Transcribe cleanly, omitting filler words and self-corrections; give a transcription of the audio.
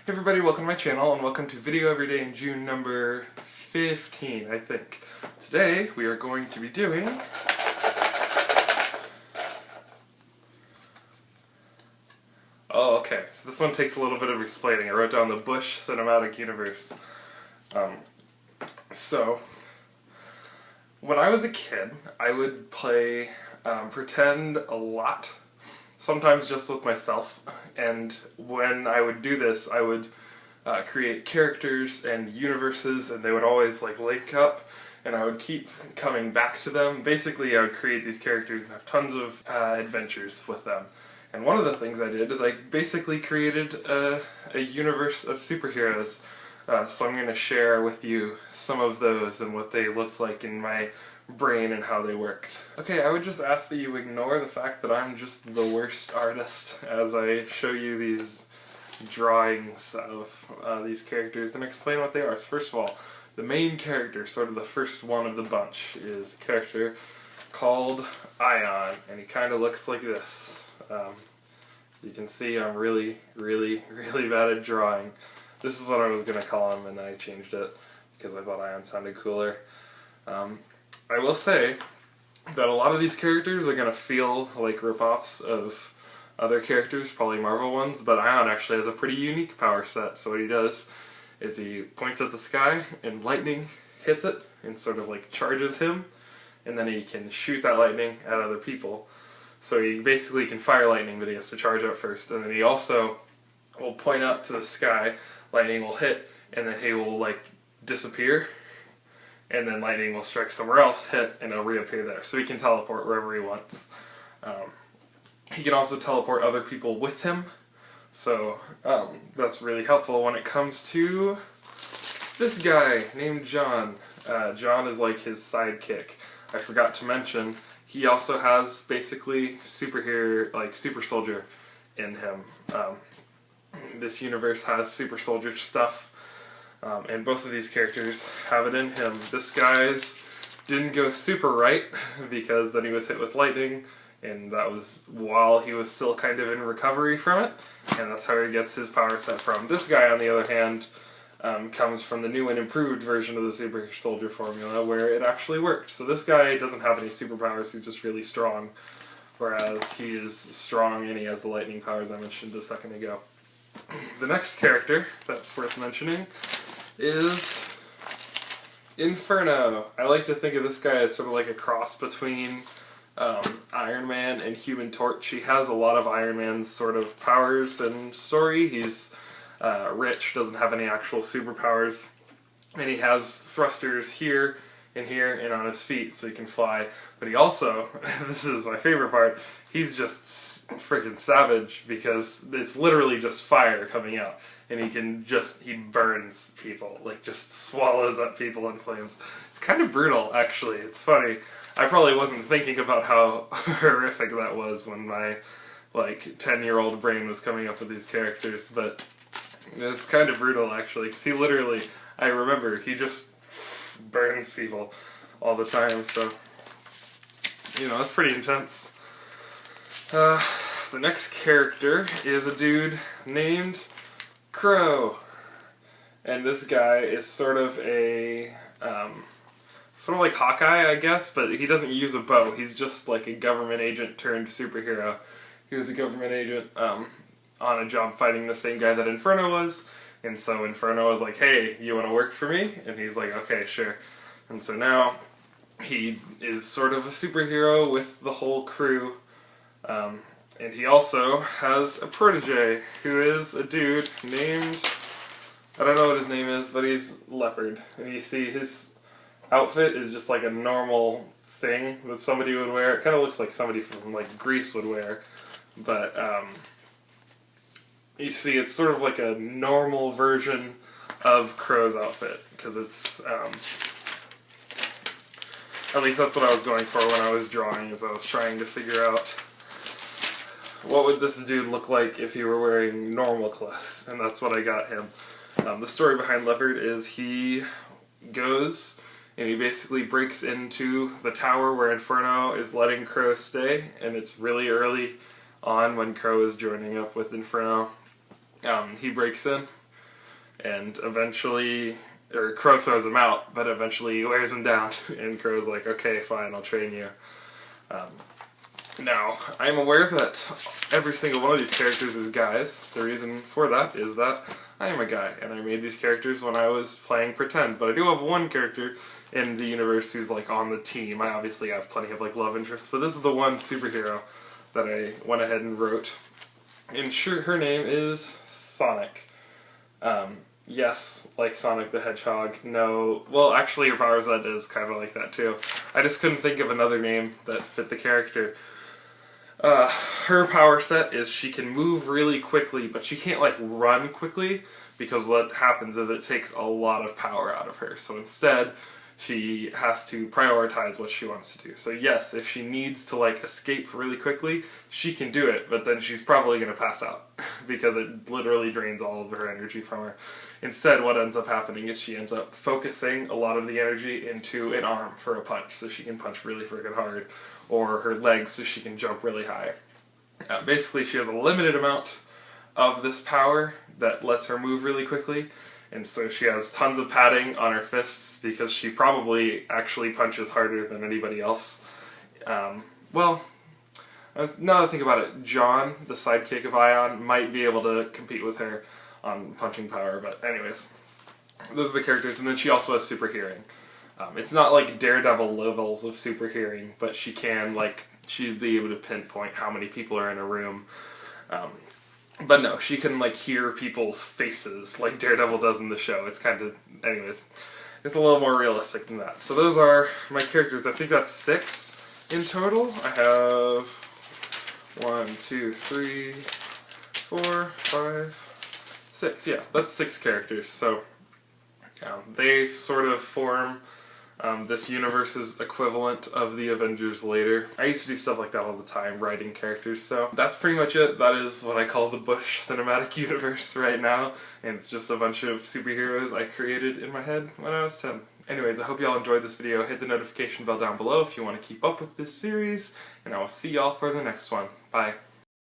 Hey everybody, welcome to my channel and welcome to Video Every Day in June number 15, I think. Today we are going to be doing okay, so this one takes a little bit of explaining. I wrote down the Bush Cinematic Universe. So, when I was a kid, I would play pretend a lot, sometimes just with myself, and when I would do this, I would create characters and universes, and they would always link up, and I would keep coming back to them. Basically, I would create these characters and have tons of adventures with them. And one of the things I did is I basically created a universe of superheroes. So I'm going to share with you some of those and what they looked like in my brain and how they worked. Okay, I would just ask that you ignore the fact that I'm just the worst artist as I show you these drawings of these characters and explain what they are. So first of all, the main character, sort of the first one of the bunch, is a character called Ion, and he kind of looks like this. You can see I'm really bad at drawing. This is what I was going to call him, and then I changed it because I thought Ion sounded cooler. I will say that a lot of these characters are going to feel like rip-offs of other characters, probably Marvel ones, but Ion actually has a pretty unique power set. So what he does is he points at the sky and lightning hits it and sort of charges him, and then he can shoot that lightning at other people. So he basically can fire lightning, but he has to charge up first, and then he also will point up to the sky, lightning will hit, and then he will disappear, and then lightning will strike somewhere else, hit, and it'll reappear there. So he can teleport wherever he wants. He can also teleport other people with him, so that's really helpful when it comes to this guy named John. John is like his sidekick. I forgot to mention, he also has basically super soldier in him. This universe has super soldier stuff, and both of these characters have it in him. This guy's didn't go super right because then he was hit with lightning, and that was while he was still kind of in recovery from it, and that's how he gets his power set from. This guy, on the other hand, comes from the new and improved version of the super soldier formula where it actually worked. So this guy doesn't have any superpowers, he's just really strong, whereas he is strong and he has the lightning powers I mentioned a second ago. The next character that's worth mentioning is Inferno. I like to think of this guy as sort of like a cross between Iron Man and Human Torch. He has a lot of Iron Man's sort of powers and story. He's rich, doesn't have any actual superpowers, and he has thrusters here and here and on his feet so he can fly, but he also, this is my favorite part, he's just freaking savage because it's literally just fire coming out, and he burns people, just swallows up people in flames. It's kind of brutal, actually. It's funny. I probably wasn't thinking about how horrific that was when my 10-year-old brain was coming up with these characters, but it's kind of brutal, actually, because he literally, I remember, he just burns people all the time, so, that's pretty intense. The next character is a dude named Crow, and this guy is sort of like Hawkeye, I guess, but he doesn't use a bow. He's just like a government agent turned superhero. He was a government agent on a job fighting the same guy that Inferno was, and so Inferno was like, hey, you want to work for me? And he's like, okay, sure. And so now he is sort of a superhero with the whole crew, and he also has a protege who is a dude named, I don't know what his name is, but he's Leopard. And you see his outfit is just like a normal thing that somebody would wear. It kind of looks like somebody from Greece would wear, but you see it's sort of like a normal version of Crow's outfit, because it's at least that's what I was going for when I was drawing, as I was trying to figure out what would this dude look like if he were wearing normal clothes, and that's what I got him. The story behind Leopard is he goes and he basically breaks into the tower where Inferno is letting Crow stay, and it's really early on when Crow is joining up with Inferno. He breaks in, and eventually, or Crow throws him out, but eventually he wears him down, and Crow's like, okay, fine, I'll train you. Now, I'm aware that every single one of these characters is guys. The reason for that is that I am a guy, and I made these characters when I was playing Pretend, but I do have one character in the universe who's like on the team. I obviously have plenty of like love interests, but this is the one superhero that I went ahead and wrote. And sure, her name is Sonic. Yes, like Sonic the Hedgehog. No, well, actually her power set is kind of like that too. I just couldn't think of another name that fit the character. Her power set is she can move really quickly, but she can't like run quickly, because what happens is it takes a lot of power out of her. So instead, she has to prioritize what she wants to do. So yes, if she needs to like escape really quickly, she can do it, but then she's probably going to pass out because it literally drains all of her energy from her. Instead, what ends up happening is she ends up focusing a lot of the energy into an arm for a punch, so she can punch really freaking hard, or her legs so she can jump really high. Basically, she has a limited amount of this power that lets her move really quickly, and so she has tons of padding on her fists because she probably actually punches harder than anybody else. Well, now that I think about it, John, the sidekick of Ion, might be able to compete with her on punching power, but anyways, those are the characters, and then she also has super hearing. It's not like Daredevil levels of super hearing, but she can, like, she'd be able to pinpoint how many people are in a room. But no, she can, like, hear people's faces, like Daredevil does in the show. It's kind of, anyways, it's a little more realistic than that. So those are my characters. I think that's 6 in total. I have 1, 2, 3, 4, 5, 6. Yeah, that's 6 characters. So they sort of form this universe's equivalent of the Avengers later. I used to do stuff like that all the time, writing characters, so that's pretty much it. That is what I call the Bush Cinematic Universe right now, and it's just a bunch of superheroes I created in my head when I was 10. Anyways, I hope y'all enjoyed this video. Hit the notification bell down below if you want to keep up with this series, and I will see y'all for the next one. Bye.